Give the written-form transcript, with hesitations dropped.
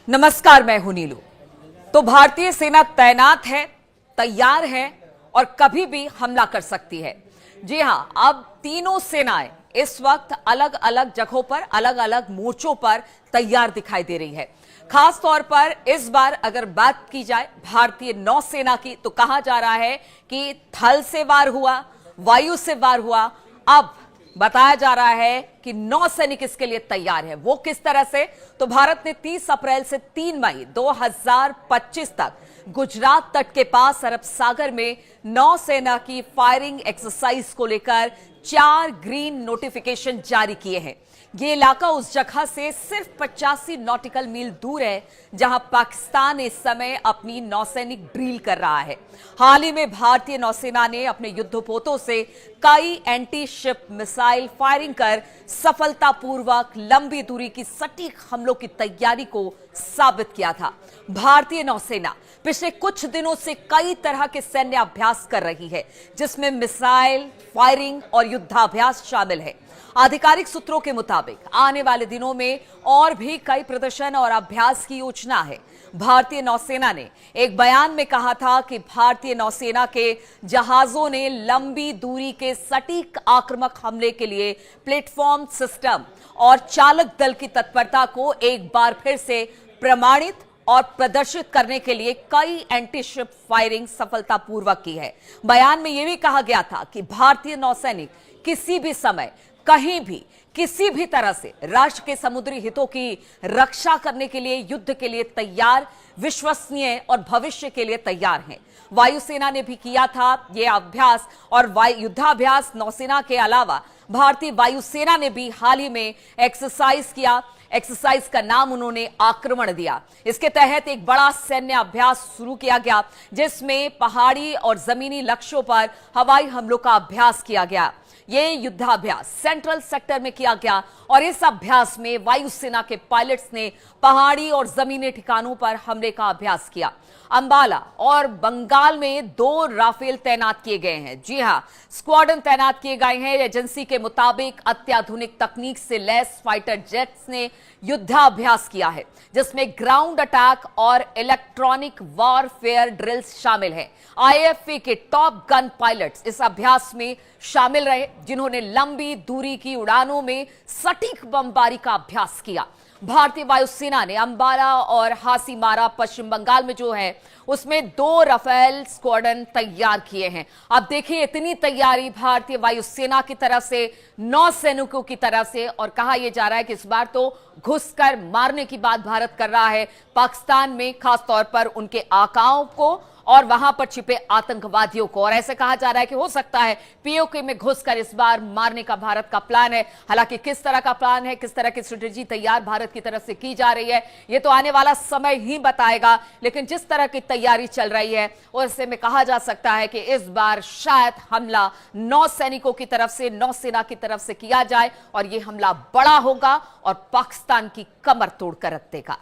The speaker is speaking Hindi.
नमस्कार, मैं हूं नीलू। तो भारतीय सेना तैनात है, तैयार है और कभी भी हमला कर सकती है। जी हां, अब तीनों सेनाएं इस वक्त अलग अलग जगहों पर, अलग अलग मोर्चों पर तैयार दिखाई दे रही है। खास तौर पर इस बार अगर बात की जाए भारतीय नौसेना की, तो कहा जा रहा है कि थल से वार हुआ, वायु से वार हुआ। अब बताया जा रहा है कि नौसैनिक इसके लिए तैयार है। वो किस तरह से? तो भारत ने 30 अप्रैल से 3 मई 2025 तक गुजरात तट के पास अरब सागर में नौसेना की फायरिंग एक्सरसाइज को लेकर 4 ग्रीन नोटिफिकेशन जारी किए हैं। ये इलाका उस जगह से सिर्फ 85 नॉटिकल मील दूर है जहां पाकिस्तान इस समय अपनी नौसैनिक ड्रिल कर रहा है। हाल ही में भारतीय नौसेना ने अपने युद्धपोतों से कई एंटी शिप मिसाइल फायरिंग कर सफलतापूर्वक लंबी दूरी की सटीक हमलों की तैयारी को साबित किया था। भारतीय नौसेना पिछले कुछ दिनों से कई तरह के सैन्य अभ्यास कर रही है, जिसमें मिसाइल फायरिंग और युद्धाभ्यास शामिल है। आधिकारिक सूत्रों के मुताबिक आने वाले दिनों में और भी कई प्रदर्शन और अभ्यास की योजना है। भारतीय नौसेना ने एक बयान में कहा था कि भारतीय नौसेना के जहाजों ने लंबी दूरी के सटीक आक्रामक हमले के लिए प्लेटफॉर्म सिस्टम और चालक दल की तत्परता को एक बार फिर से प्रमाणित और प्रदर्शित करने के लिए कई एंटी शिप फायरिंग सफलतापूर्वक की है। बयान में यह भी कहा गया था कि भारतीय नौसैनिक किसी भी समय, कहीं भी, किसी भी तरह से राष्ट्र के समुद्री हितों की रक्षा करने के लिए, युद्ध के लिए तैयार, विश्वसनीय और भविष्य के लिए तैयार हैं। वायुसेना ने भी किया था यह अभ्यास और युद्धाभ्यास। नौसेना के अलावा भारतीय वायुसेना ने भी हाल ही में एक्सरसाइज किया। एक्सरसाइज का नाम उन्होंने आक्रमण दिया। इसके तहत एक बड़ा सैन्य अभ्यास शुरू किया गया, जिसमें पहाड़ी और जमीनी लक्ष्यों पर हवाई हमलों का अभ्यास किया गया। यह युद्धाभ्यास सेंट्रल सेक्टर में किया गया और इस अभ्यास में वायुसेना के पायलट्स ने पहाड़ी और जमीनी ठिकानों पर हमले का अभ्यास किया। अंबाला और बंगाल में 2 राफेल तैनात किए गए हैं। जी हां, स्क्वाड्रन तैनात किए गए हैं। एजेंसी के मुताबिक अत्याधुनिक तकनीक से लैस फाइटर जेट्स ने युद्धाभ्यास किया है, जिसमें ग्राउंड अटैक और इलेक्ट्रॉनिक वॉरफेयर ड्रिल्स शामिल हैं। आईएफए के टॉप गन पायलट्स इस अभ्यास में शामिल रहे, जिन्होंने लंबी दूरी की उड़ानों में सटीक बमबारी का अभ्यास किया। भारतीय वायुसेना ने अंबाला और हासीमारा पश्चिम बंगाल में जो है उसमें 2 राफेल स्क्वाड्रन तैयार किए हैं। अब देखिए, इतनी तैयारी भारतीय वायुसेना की तरफ से, नौसैनिकों की तरफ से, और कहा यह जा रहा है कि इस बार तो घुसकर मारने की बात भारत कर रहा है पाकिस्तान में, खासतौर पर उनके आकाओं को और वहां पर छिपे आतंकवादियों को। और ऐसे कहा जा रहा है कि हो सकता है पीओके में घुसकर इस बार मारने का भारत का प्लान है। हालांकि किस तरह का प्लान है, किस तरह की स्ट्रेटेजी तैयार भारत की तरफ से की जा रही है, यह तो आने वाला समय ही बताएगा। लेकिन जिस तरह की तैयारी चल रही है उससे में कहा जा सकता है कि इस बार शायद हमला नौसैनिकों की तरफ से, नौसेना की तरफ से किया जाए और यह हमला बड़ा होगा और पाकिस्तान की कमर तोड़कर रख देगा।